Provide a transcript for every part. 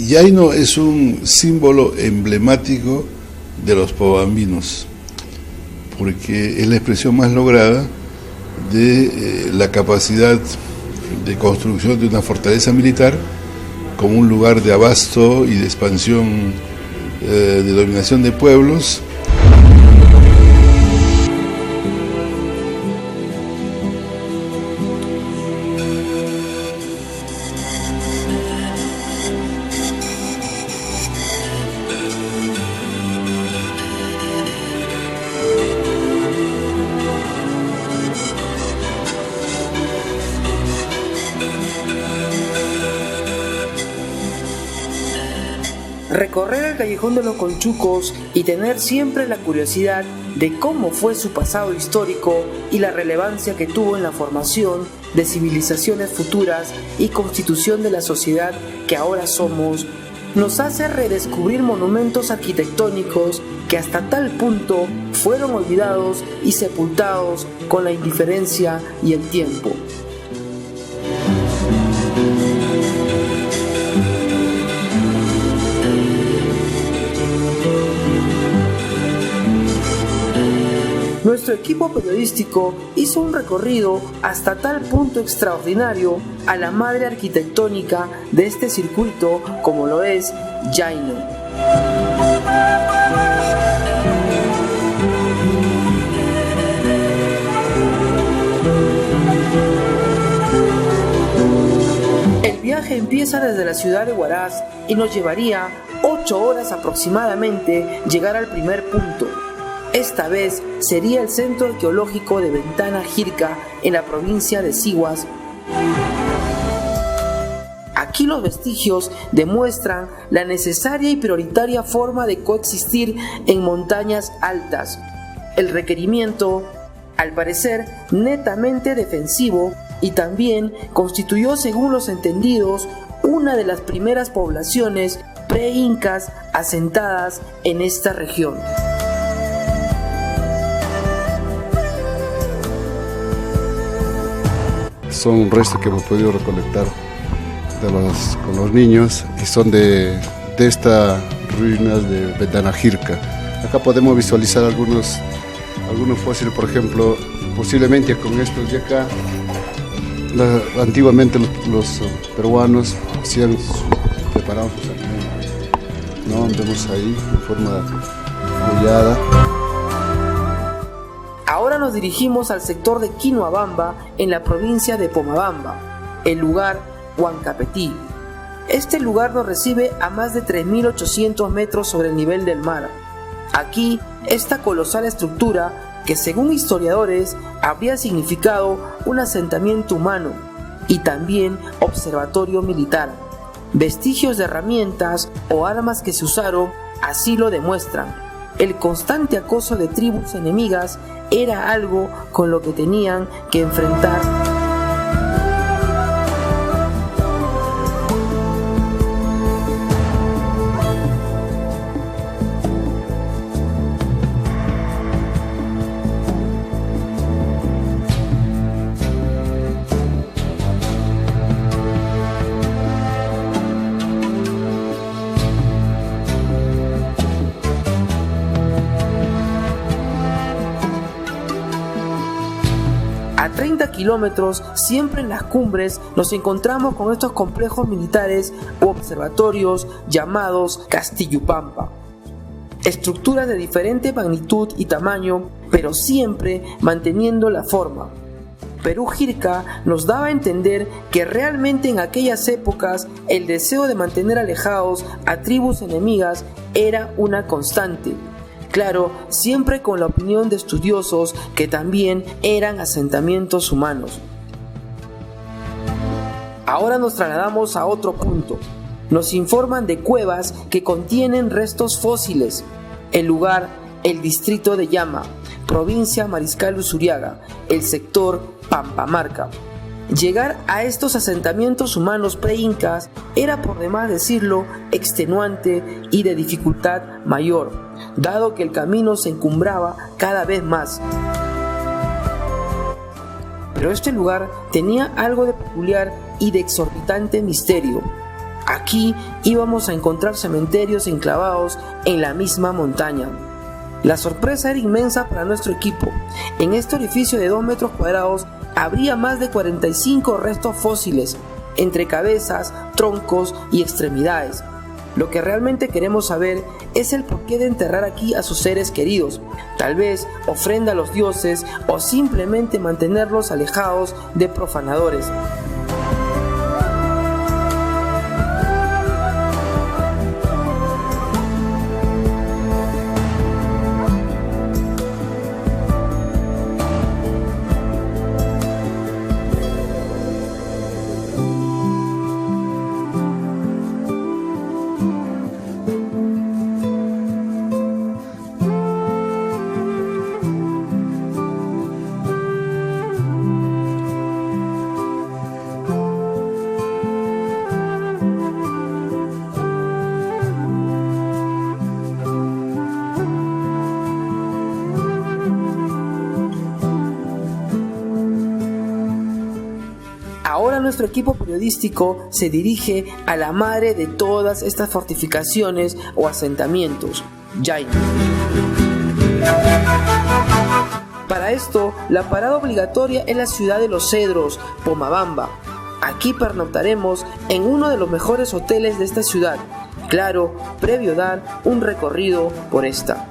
Yaino es un símbolo emblemático de los pobambinos, porque es la expresión más lograda de la capacidad de construcción de una fortaleza militar como un lugar de abasto y de expansión, de dominación de pueblos. Recorrer el callejón de los Conchucos y tener siempre la curiosidad de cómo fue su pasado histórico y la relevancia que tuvo en la formación de civilizaciones futuras y constitución de la sociedad que ahora somos, nos hace redescubrir monumentos arquitectónicos que hasta tal punto fueron olvidados y sepultados con la indiferencia y el tiempo. Nuestro equipo periodístico hizo un recorrido hasta tal punto extraordinario a la madre arquitectónica de este circuito como lo es Yaino. El viaje empieza desde la ciudad de Huaraz y nos llevaría 8 horas aproximadamente llegar al primer punto. Esta vez sería el centro arqueológico de Ventana Jirca en la provincia de Sihuas. Aquí los vestigios demuestran la necesaria y prioritaria forma de coexistir en montañas altas. El requerimiento, al parecer netamente defensivo, y también constituyó, según los entendidos, una de las primeras poblaciones pre-incas asentadas en esta región. Son restos que hemos podido recolectar con los niños y son de estas ruinas de Ventana Jirca. Acá podemos visualizar algunos fósiles, por ejemplo, posiblemente con estos de acá. Antiguamente los peruanos preparaban sus alimentos, ¿no? Vemos ahí en forma collada. Ahora nos dirigimos al sector de Quinoabamba, en la provincia de Pomabamba, el lugar Huancapetí. Este lugar nos recibe a más de 3.800 metros sobre el nivel del mar. Aquí, esta colosal estructura, que según historiadores habría significado un asentamiento humano y también observatorio militar. Vestigios de herramientas o armas que se usaron así lo demuestran. El constante acoso de tribus enemigas era algo con lo que tenían que enfrentar. A 30 kilómetros, siempre en las cumbres, nos encontramos con estos complejos militares u observatorios llamados Castillupampa. Estructuras de diferente magnitud y tamaño, pero siempre manteniendo la forma. Perú Jirca nos daba a entender que realmente en aquellas épocas el deseo de mantener alejados a tribus enemigas era una constante. Claro, siempre con la opinión de estudiosos que también eran asentamientos humanos. Ahora nos trasladamos a otro punto. Nos informan de cuevas que contienen restos fósiles. El lugar, el distrito de Llama, provincia Mariscal Usuriaga, el sector Pampamarca. Llegar a estos asentamientos humanos pre-incas era, por demás decirlo, extenuante y de dificultad mayor, dado que el camino se encumbraba cada vez más. Pero este lugar tenía algo de peculiar y de exorbitante misterio. Aquí íbamos a encontrar cementerios enclavados en la misma montaña. La sorpresa era inmensa para nuestro equipo. En este orificio de 2 metros cuadrados habría más de 45 restos fósiles, entre cabezas, troncos y extremidades. Lo que realmente queremos saber es el porqué de enterrar aquí a sus seres queridos, tal vez ofrenda a los dioses o simplemente mantenerlos alejados de profanadores. Ahora nuestro equipo periodístico se dirige a la madre de todas estas fortificaciones o asentamientos, Jaino. Para esto, la parada obligatoria es la ciudad de Los Cedros, Pomabamba. Aquí pernoctaremos en uno de los mejores hoteles de esta ciudad, claro, previo dar un recorrido por esta.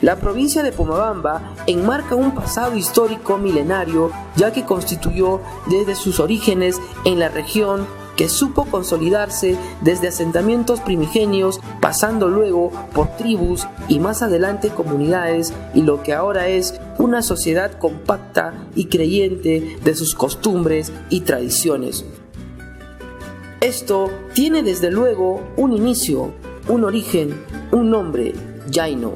La provincia de Pomabamba enmarca un pasado histórico milenario, ya que constituyó desde sus orígenes en la región, que supo consolidarse desde asentamientos primigenios, pasando luego por tribus y más adelante comunidades, y lo que ahora es una sociedad compacta y creyente de sus costumbres y tradiciones. Esto tiene desde luego un inicio, un origen, un nombre, Jaino.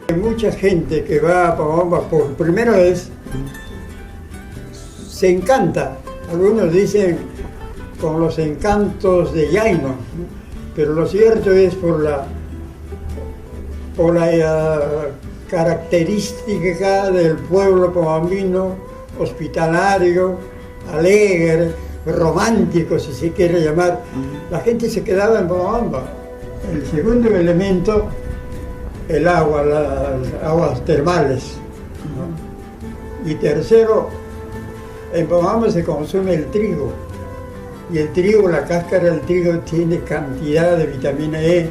Hay mucha gente que va a Pomabamba por primera vez, se encanta. Algunos dicen con los encantos de Jaino, pero lo cierto es por la característica del pueblo pomabambino, hospitalario, alegre, romántico, si se quiere llamar. La gente se quedaba en Pomabamba. El segundo elemento, el agua, las aguas termales, ¿no? Y tercero, en Pomabamba se consume el trigo, y el trigo, la cáscara del trigo tiene cantidad de vitamina E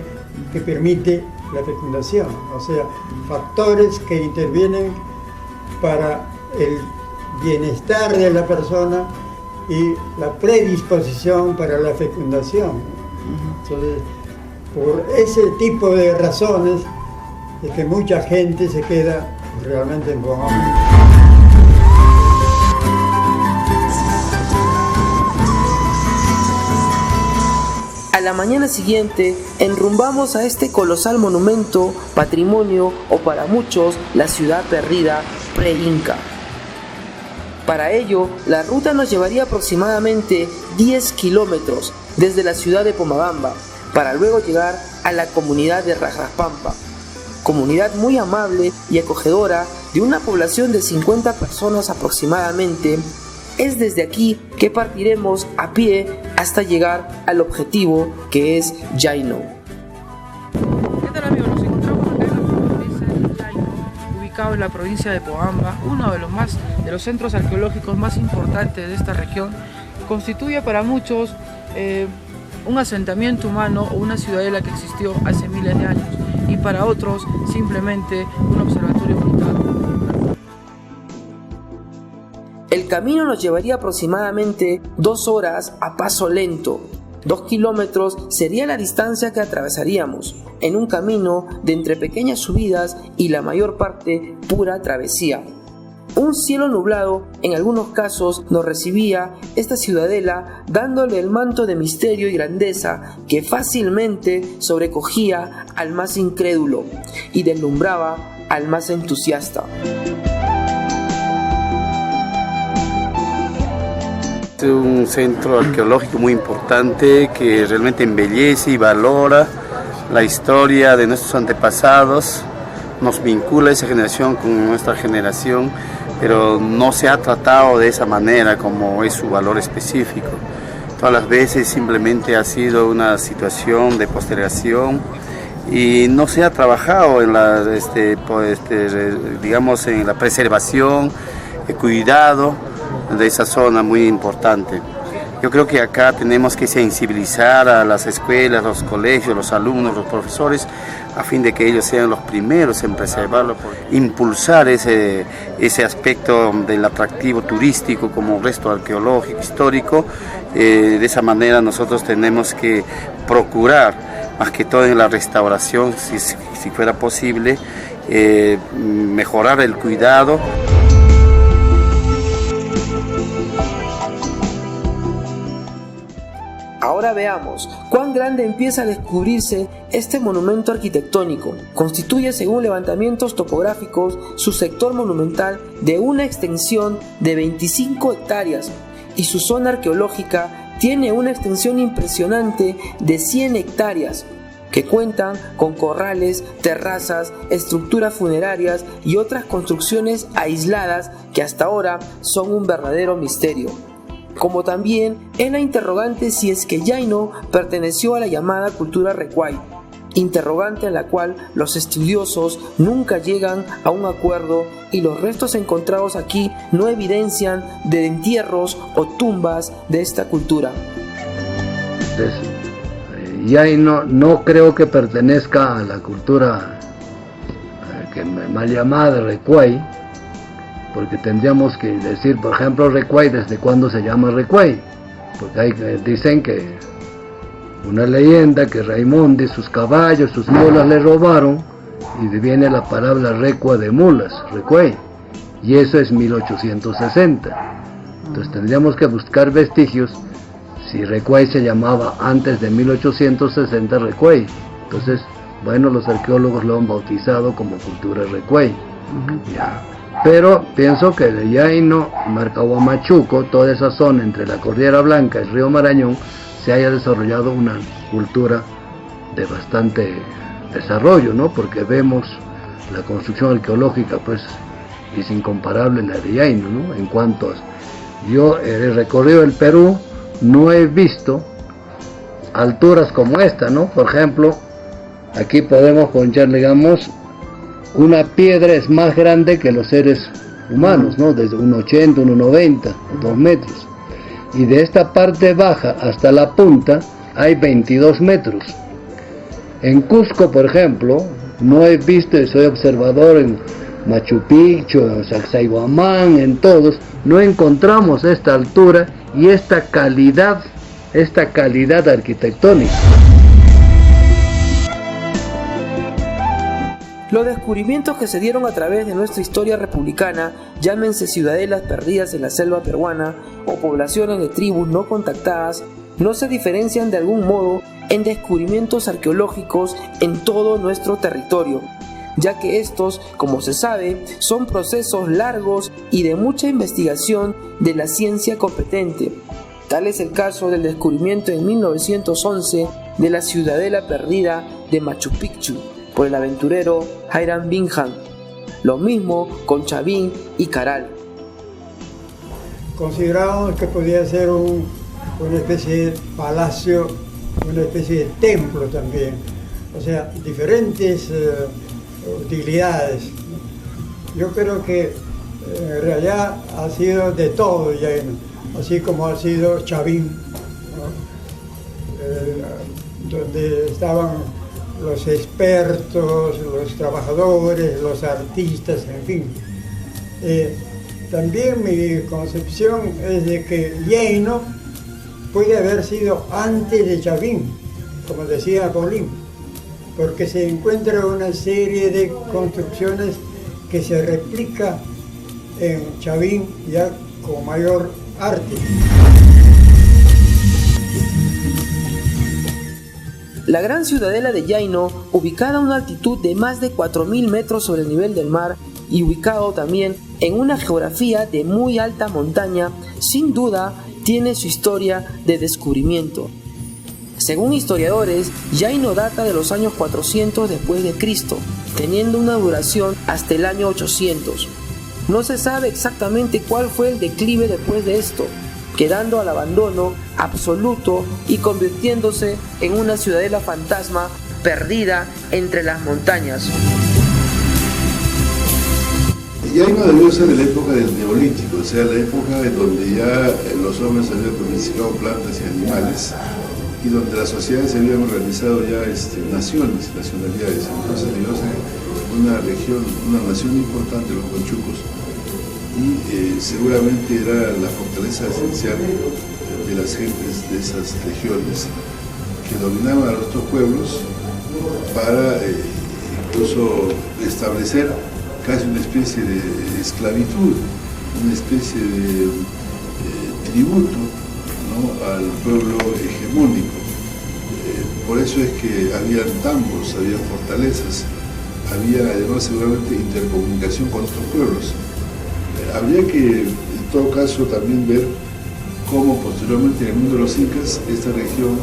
que permite la fecundación, o sea, factores que intervienen para el bienestar de la persona y la predisposición para la fecundación. Entonces, por ese tipo de razones es que mucha gente se queda realmente en Pomabamba. A la mañana siguiente enrumbamos a este colosal monumento, patrimonio o para muchos la ciudad perdida pre-inca. Para ello, la ruta nos llevaría aproximadamente 10 kilómetros desde la ciudad de Pomabamba, para luego llegar a la comunidad de Rajaspampa, comunidad muy amable y acogedora de una población de 50 personas aproximadamente. Es desde aquí que partiremos a pie hasta llegar al objetivo, que es Jaino. ¿Qué tal, amigos? Nos encontramos acá en la fortaleza de Jaino, ubicado en la provincia de Pomabamba, uno de los centros arqueológicos más importantes de esta región. Constituye para muchos un asentamiento humano o una ciudadela que existió hace miles de años, y para otros simplemente un observatorio militar. El camino nos llevaría aproximadamente 2 horas a paso lento. 2 kilómetros sería la distancia que atravesaríamos, en un camino de entre pequeñas subidas y la mayor parte pura travesía. Un cielo nublado en algunos casos nos recibía esta ciudadela, dándole el manto de misterio y grandeza que fácilmente sobrecogía al más incrédulo y deslumbraba al más entusiasta. Es un centro arqueológico muy importante que realmente embellece y valora la historia de nuestros antepasados, nos vincula esa generación con nuestra generación, pero no se ha tratado de esa manera como es su valor específico. Todas las veces simplemente ha sido una situación de postergación y no se ha trabajado en la, digamos, en la preservación, el cuidado de esa zona muy importante. Yo creo que acá tenemos que sensibilizar a las escuelas, los colegios, los alumnos, los profesores, a fin de que ellos sean los primeros en preservarlo, impulsar ese aspecto del atractivo turístico como resto arqueológico, histórico. De esa manera nosotros tenemos que procurar, más que todo en la restauración, si fuera posible, mejorar el cuidado. Ahora veamos cuán grande empieza a descubrirse este monumento arquitectónico. Constituye, según levantamientos topográficos, su sector monumental de una extensión de 25 hectáreas y su zona arqueológica tiene una extensión impresionante de 100 hectáreas, que cuentan con corrales, terrazas, estructuras funerarias y otras construcciones aisladas que hasta ahora son un verdadero misterio. Como también es la interrogante si es que Jaino perteneció a la llamada cultura Recuay, interrogante en la cual los estudiosos nunca llegan a un acuerdo y los restos encontrados aquí no evidencian de entierros o tumbas de esta cultura. Jaino no creo que pertenezca a la cultura que mal llamada Recuay, porque tendríamos que decir, por ejemplo, Recuay, ¿desde cuándo se llama Recuay? Porque dicen que una leyenda que Raimundo y sus caballos, sus mulas le robaron, y viene la palabra recua de mulas, Recuay, y eso es 1860. Entonces tendríamos que buscar vestigios si Recuay se llamaba antes de 1860 Recuay. Entonces, bueno, los arqueólogos lo han bautizado como cultura Recuay. Ya. Pero pienso que de Jaino, Marcahuamachuco, toda esa zona entre la Cordillera Blanca y el río Marañón, se haya desarrollado una cultura de bastante desarrollo, ¿no? Porque vemos la construcción arqueológica, pues, es incomparable la de Jaino, ¿no? En cuanto a... Yo he recorrido el Perú, no he visto alturas como esta, ¿no? Por ejemplo, aquí podemos ponchar, digamos, una piedra es más grande que los seres humanos, ¿no? Desde 1,80, 1,90, 2 metros. Y de esta parte baja hasta la punta hay 22 metros. En Cusco, por ejemplo, no he visto, y soy observador en Machu Picchu, en Sacsayhuamán, en todos, no encontramos esta altura y esta calidad arquitectónica. Los descubrimientos que se dieron a través de nuestra historia republicana, llámense ciudadelas perdidas en la selva peruana o poblaciones de tribus no contactadas, no se diferencian de algún modo en descubrimientos arqueológicos en todo nuestro territorio, ya que estos, como se sabe, son procesos largos y de mucha investigación de la ciencia competente. Tal es el caso del descubrimiento en 1911 de la ciudadela perdida de Machu Picchu por el aventurero Hiram Bingham. Lo mismo con Chavín y Caral. Considerábamos que podía ser una especie de palacio, una especie de templo también. O sea, diferentes utilidades. Yo creo que en realidad ha sido de todo Jaino, así como ha sido Chavín, ¿no? Donde estaban los expertos, los trabajadores, los artistas, en fin. También mi concepción es de que Jaino puede haber sido antes de Chavín, como decía Paulín, porque se encuentra una serie de construcciones que se replica en Chavín ya con mayor arte. La gran ciudadela de Jaino, ubicada a una altitud de más de 4.000 metros sobre el nivel del mar y ubicado también en una geografía de muy alta montaña, sin duda tiene su historia de descubrimiento. Según historiadores, Jaino data de los años 400 después de Cristo, teniendo una duración hasta el año 800. No se sabe exactamente cuál fue el declive después de esto, quedando al abandono absoluto y convirtiéndose en una ciudadela fantasma perdida entre las montañas. Yaino debió ser de la época del Neolítico, o sea, la época en donde ya los hombres habían domesticado plantas y animales y donde las sociedades se habían organizado ya naciones, nacionalidades. Entonces debió ser una región, una nación importante, los conchucos, y seguramente era la fortaleza esencial de las gentes de esas regiones que dominaban a los otros pueblos para incluso establecer casi una especie de esclavitud, una especie de tributo, ¿no?, al pueblo hegemónico. Por eso es que habían tambos, había fortalezas, había además seguramente intercomunicación con otros pueblos. Habría que en todo caso también ver cómo posteriormente en el mundo de los incas esta región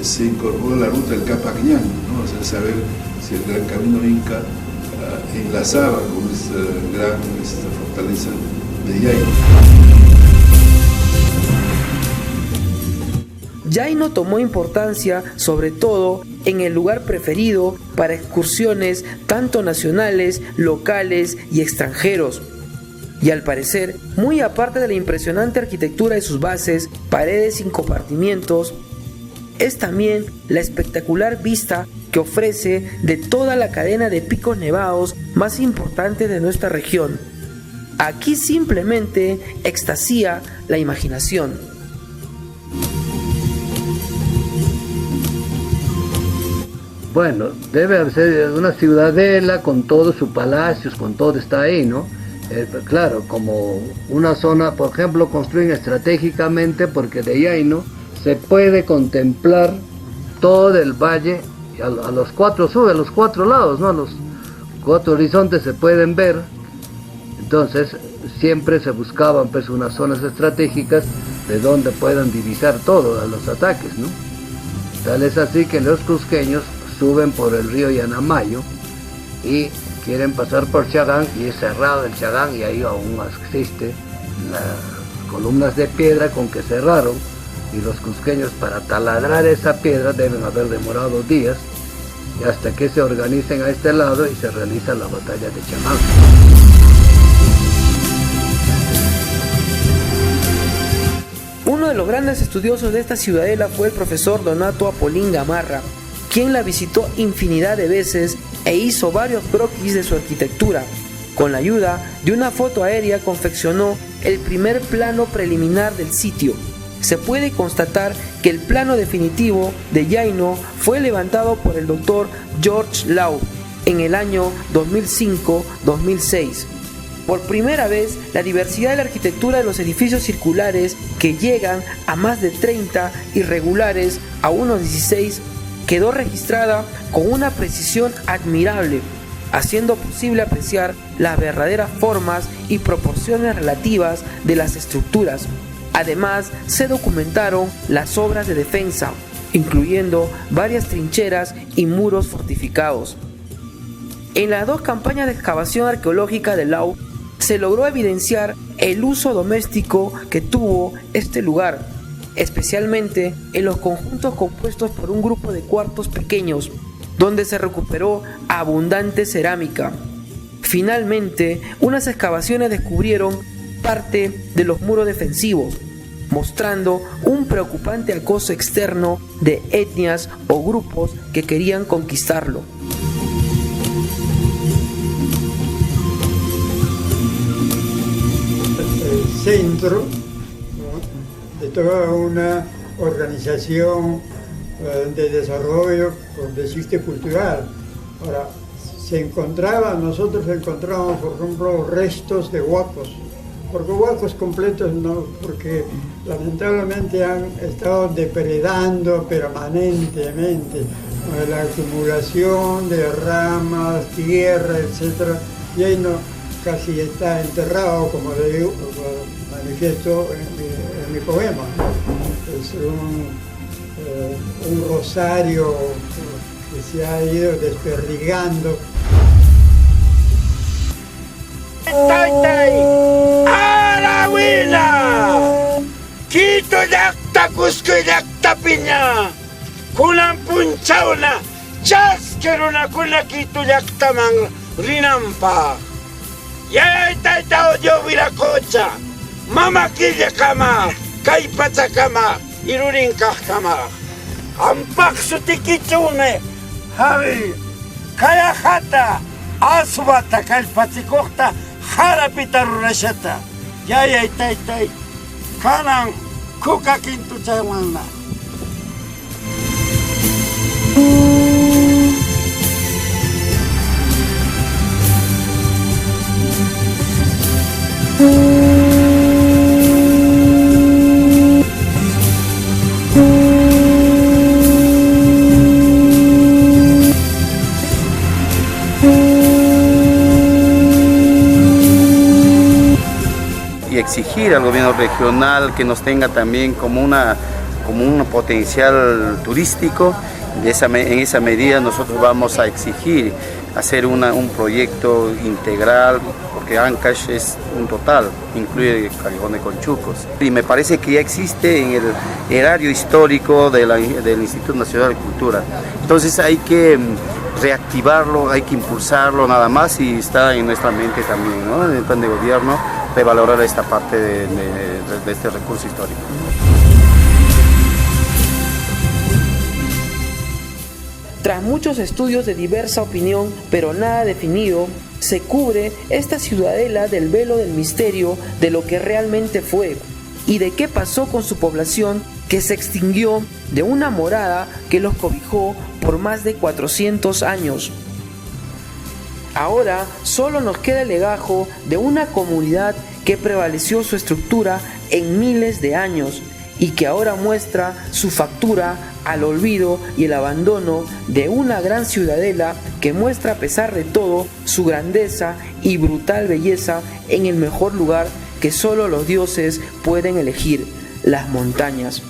se incorporó a la ruta del Capac Ñan, ¿no? O sea, saber si el gran camino inca enlazaba con esta gran fortaleza de Yaino. Yaino tomó importancia sobre todo en el lugar preferido para excursiones tanto nacionales, locales y extranjeros. Y al parecer, muy aparte de la impresionante arquitectura de sus bases, paredes sin compartimientos, es también la espectacular vista que ofrece de toda la cadena de picos nevados más importantes de nuestra región. Aquí simplemente extasía la imaginación. Bueno, debe ser una ciudadela con todos sus palacios, con todo está ahí, ¿no? Claro, como una zona, por ejemplo, construyen estratégicamente porque de Yaino se puede contemplar todo el valle a los cuatro lados, ¿no? Los cuatro horizontes se pueden ver. Entonces siempre se buscaban pues unas zonas estratégicas de donde puedan divisar todo a los ataques, ¿no? Tal es así que los cusqueños suben por el río Yanamayo y quieren pasar por Chagán y es cerrado el Chagán y ahí aún existe las columnas de piedra con que cerraron y los cusqueños para taladrar esa piedra deben haber demorado días y hasta que se organicen a este lado y se realiza la batalla de Chagán. Uno de los grandes estudiosos de esta ciudadela fue el profesor Donato Apolín Gamarra, quien la visitó infinidad de veces e hizo varios croquis de su arquitectura. Con la ayuda de una foto aérea confeccionó el primer plano preliminar del sitio. Se puede constatar que el plano definitivo de Yaino fue levantado por el doctor George Law en el año 2005-2006. Por primera vez, la diversidad de la arquitectura de los edificios circulares, que llegan a más de 30, irregulares a unos 16, quedó registrada con una precisión admirable, haciendo posible apreciar las verdaderas formas y proporciones relativas de las estructuras. Además, se documentaron las obras de defensa, incluyendo varias trincheras y muros fortificados. En las dos campañas de excavación arqueológica de Lau, se logró evidenciar el uso doméstico que tuvo este lugar, especialmente en los conjuntos compuestos por un grupo de cuartos pequeños, donde se recuperó abundante cerámica. Finalmente, unas excavaciones descubrieron parte de los muros defensivos, mostrando un preocupante acoso externo de etnias o grupos que querían conquistarlo. El centro, ¿no?, de toda una organización de desarrollo, por decirte, cultural. Ahora, nosotros encontramos, por ejemplo, restos de huacos, porque huacos completos no, porque lamentablemente han estado depredando permanentemente, la acumulación de ramas, tierra, etc. Y ahí no, casi está enterrado, como le digo, manifiesto en mi poema. Es un rosario que se ha ido desperdigando. ¡Arahuina! ¡Quito ya Cusco llaqtapiña kunan punchawna chasquirunakuna Quito llaqtaman rinanpaq. Yay tayta odio Viracocha, mama killakama, kay pachakama, irurinkaqkama. Ampaq sutikichune, Javi, kayajata, aswata kallpachikuqta harapita rurashata. Yay taytay, kanan kuka kintuchaymana. Y exigir al gobierno regional que nos tenga también como un potencial turístico. En esa medida nosotros vamos a exigir hacer un proyecto integral, porque Ancash es un total, incluye Callejón de Conchucos. Y me parece que ya existe en el erario histórico del Instituto Nacional de Cultura. Entonces hay que reactivarlo, hay que impulsarlo nada más, y está en nuestra mente también, ¿no? En el plan de gobierno, revalorar esta parte de este recurso histórico. Tras muchos estudios de diversa opinión, pero nada definido, se cubre esta ciudadela del velo del misterio de lo que realmente fue y de qué pasó con su población que se extinguió de una morada que los cobijó por más de 400 años. Ahora solo nos queda el legajo de una comunidad que prevaleció su estructura en miles de años y que ahora muestra su factura al olvido y el abandono de una gran ciudadela que muestra a pesar de todo su grandeza y brutal belleza en el mejor lugar que solo los dioses pueden elegir, las montañas.